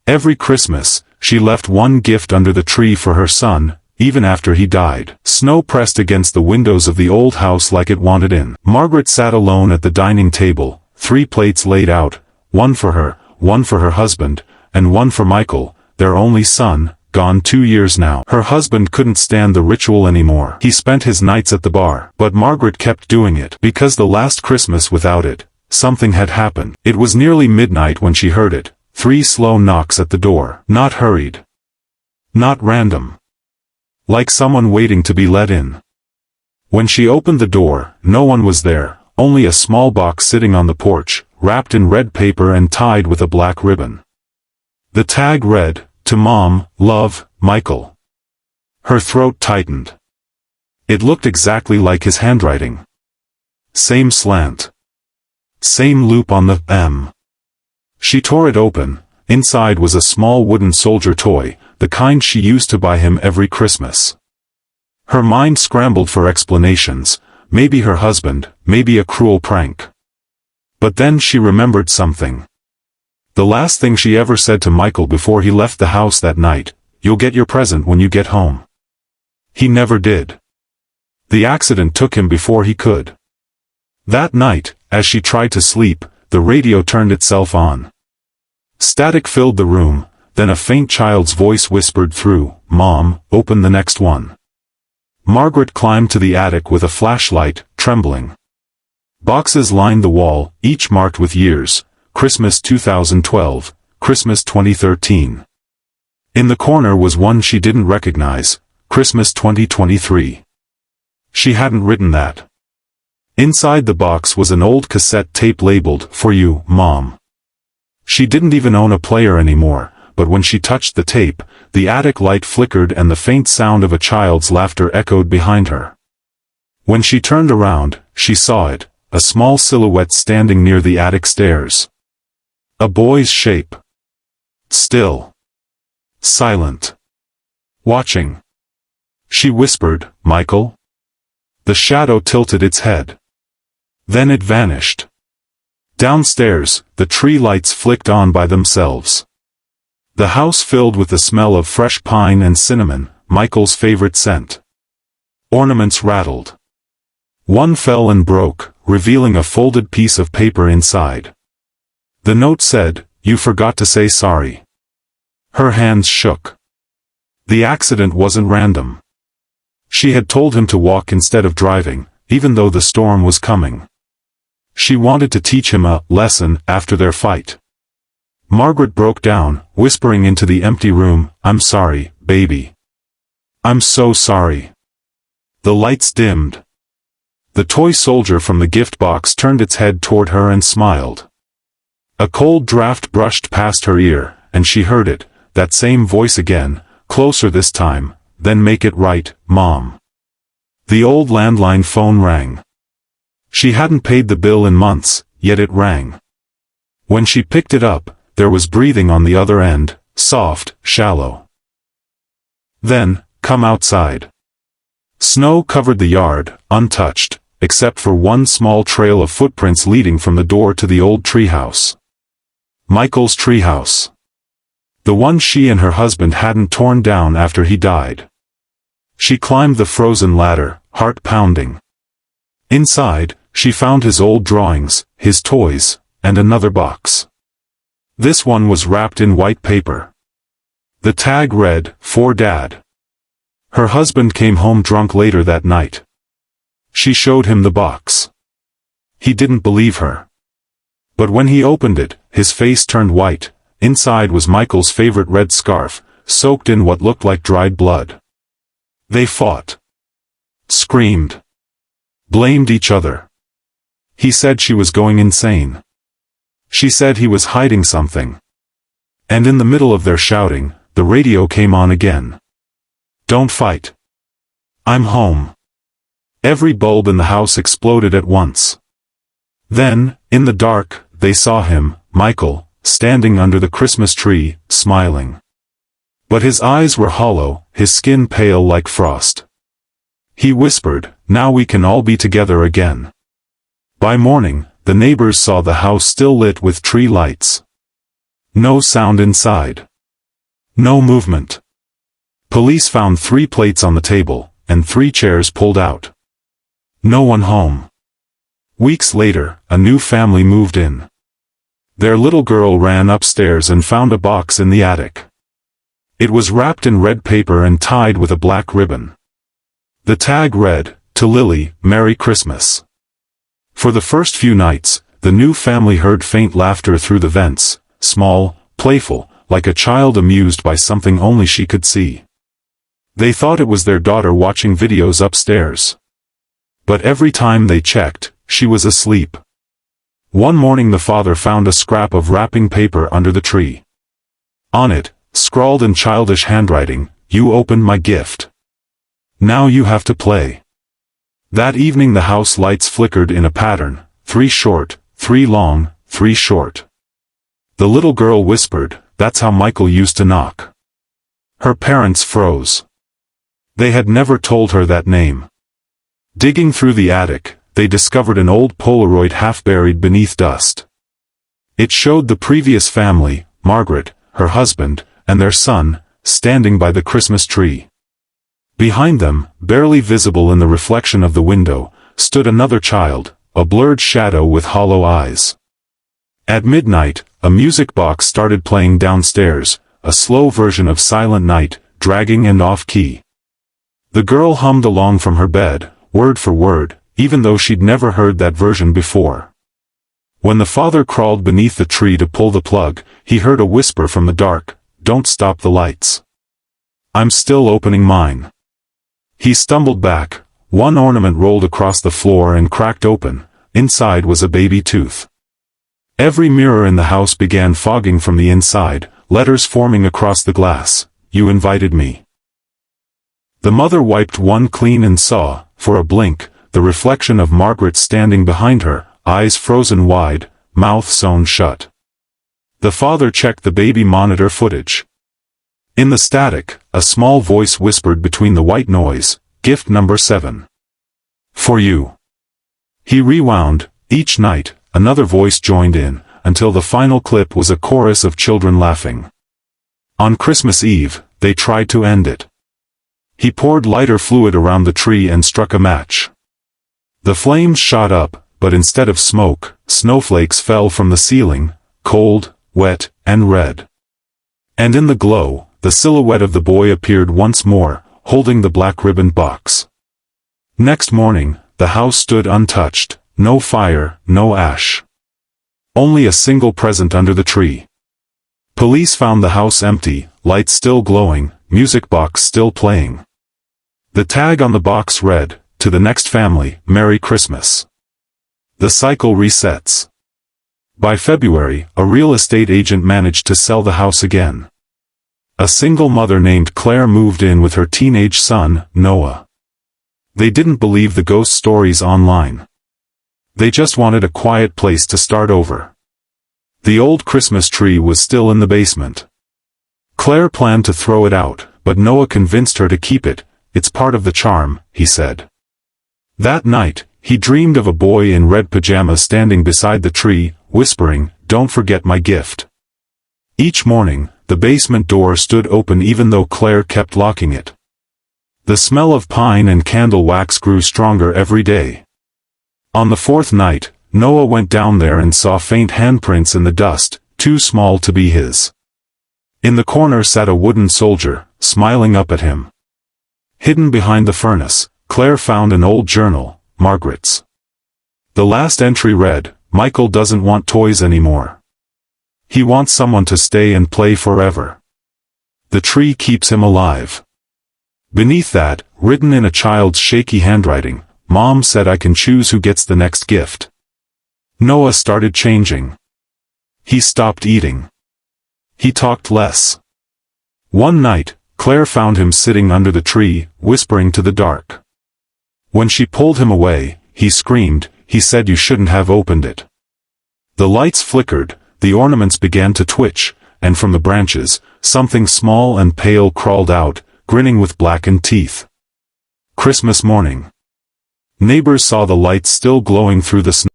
Every Christmas, she left one gift under the tree for her son, even after he died. Snow pressed against the windows of the old house like it wanted in. Margaret sat alone at the dining table, 3 plates laid out, one for her husband, and one for Michael, their only son, gone 2 years now. Her husband couldn't stand the ritual anymore. He spent his nights at the bar. But Margaret kept doing it. Because the last Christmas without it, something had happened. It was nearly midnight when she heard it. 3 slow knocks at the door. Not hurried. Not random. Like someone waiting to be let in. When she opened the door, no one was there, only a small box sitting on the porch, wrapped in red paper and tied with a black ribbon. The tag read, "To Mom, love, Michael." Her throat tightened. It looked exactly like his handwriting. Same slant. Same loop on the M. She tore it open. Inside was a small wooden soldier toy, the kind she used to buy him every Christmas. Her mind scrambled for explanations, maybe her husband, maybe a cruel prank. But then she remembered something. The last thing she ever said to Michael before he left the house that night, "You'll get your present when you get home." He never did. The accident took him before he could. That night, as she tried to sleep, the radio turned itself on. Static filled the room, then a faint child's voice whispered through, "Mom, open the next one." Margaret climbed to the attic with a flashlight, trembling. Boxes lined the wall, each marked with years, Christmas 2012, Christmas 2013. In the corner was one she didn't recognize, Christmas 2023. She hadn't written that. Inside the box was an old cassette tape labeled, "For You, Mom." She didn't even own a player anymore, but when she touched the tape, the attic light flickered and the faint sound of a child's laughter echoed behind her. When she turned around, she saw it, a small silhouette standing near the attic stairs. A boy's shape. Still. Silent. Watching. She whispered, "Michael?" The shadow tilted its head. Then it vanished. Downstairs, the tree lights flicked on by themselves. The house filled with the smell of fresh pine and cinnamon, Michael's favorite scent. Ornaments rattled. One fell and broke, revealing a folded piece of paper inside. The note said, "You forgot to say sorry." Her hands shook. The accident wasn't random. She had told him to walk instead of driving, even though the storm was coming. She wanted to teach him a lesson after their fight. Margaret broke down, whispering into the empty room, "I'm sorry, baby. I'm so sorry." The lights dimmed. The toy soldier from the gift box turned its head toward her and smiled. A cold draft brushed past her ear, and she heard it, that same voice again, closer this time, "Then make it right, Mom." The old landline phone rang. She hadn't paid the bill in months, yet it rang. When she picked it up, there was breathing on the other end, soft, shallow. "Then, come outside." Snow covered the yard, untouched, except for one small trail of footprints leading from the door to the old treehouse. Michael's treehouse. The one she and her husband hadn't torn down after he died. She climbed the frozen ladder, heart pounding. Inside, she found his old drawings, his toys, and another box. This one was wrapped in white paper. The tag read, "For Dad." Her husband came home drunk later that night. She showed him the box. He didn't believe her. But when he opened it, his face turned white. Inside was Michael's favorite red scarf, soaked in what looked like dried blood. They fought. Screamed. Blamed each other. He said she was going insane. She said he was hiding something. And in the middle of their shouting, the radio came on again. "Don't fight. I'm home." Every bulb in the house exploded at once. Then, in the dark, they saw him, Michael, standing under the Christmas tree, smiling. But his eyes were hollow, his skin pale like frost. He whispered, "Now we can all be together again." By morning, the neighbors saw the house still lit with tree lights. No sound inside. No movement. Police found 3 plates on the table, and 3 chairs pulled out. No one home. Weeks later, a new family moved in. Their little girl ran upstairs and found a box in the attic. It was wrapped in red paper and tied with a black ribbon. The tag read, "To Lily, Merry Christmas." For the first few nights, the new family heard faint laughter through the vents, small, playful, like a child amused by something only she could see. They thought it was their daughter watching videos upstairs. But every time they checked, she was asleep. One morning the father found a scrap of wrapping paper under the tree. On it, scrawled in childish handwriting, "You opened my gift. Now you have to play." That evening the house lights flickered in a pattern, 3 short, 3 long, 3 short. The little girl whispered, "That's how Michael used to knock." Her parents froze. They had never told her that name. Digging through the attic, they discovered an old Polaroid half buried beneath dust. It showed the previous family, Margaret, her husband, and their son, standing by the Christmas tree. Behind them, barely visible in the reflection of the window, stood another child, a blurred shadow with hollow eyes. At midnight, a music box started playing downstairs, a slow version of Silent Night, dragging and off-key. The girl hummed along from her bed, word for word, even though she'd never heard that version before. When the father crawled beneath the tree to pull the plug, he heard a whisper from the dark, "Don't stop the lights. I'm still opening mine." He stumbled back, one ornament rolled across the floor and cracked open, inside was a baby tooth. Every mirror in the house began fogging from the inside, letters forming across the glass, "You invited me." The mother wiped one clean and saw, for a blink, the reflection of Margaret standing behind her, eyes frozen wide, mouth sewn shut. The father checked the baby monitor footage. In the static, a small voice whispered between the white noise, "Gift number 7. For you." He rewound. Each night, another voice joined in, until the final clip was a chorus of children laughing. On Christmas Eve, they tried to end it. He poured lighter fluid around the tree and struck a match. The flames shot up, but instead of smoke, snowflakes fell from the ceiling, cold, wet, and red. And in the glow, the silhouette of the boy appeared once more, holding the black ribbon box. Next morning, the house stood untouched, no fire, no ash. Only a single present under the tree. Police found the house empty, lights still glowing, music box still playing. The tag on the box read, "To the next family, Merry Christmas." The cycle resets. By February, a real estate agent managed to sell the house again. A single mother named Claire moved in with her teenage son, Noah. They didn't believe the ghost stories online. They just wanted a quiet place to start over. The old Christmas tree was still in the basement. Claire planned to throw it out, but Noah convinced her to keep it. "It's part of the charm," he said. That night, he dreamed of a boy in red pajamas standing beside the tree, whispering, "Don't forget my gift." Each morning, the basement door stood open even though Claire kept locking it. The smell of pine and candle wax grew stronger every day. On the 4th night, Noah went down there and saw faint handprints in the dust, too small to be his. In the corner sat a wooden soldier, smiling up at him. Hidden behind the furnace, Claire found an old journal, Margaret's. The last entry read, "Michael doesn't want toys anymore. He wants someone to stay and play forever. The tree keeps him alive." Beneath that, written in a child's shaky handwriting, "Mom said I can choose who gets the next gift." Noah started changing. He stopped eating. He talked less. One night, Claire found him sitting under the tree, whispering to the dark. When she pulled him away, he screamed, "He said you shouldn't have opened it." The lights flickered, the ornaments began to twitch, and from the branches, something small and pale crawled out, grinning with blackened teeth. Christmas morning. Neighbors saw the lights still glowing through the snow.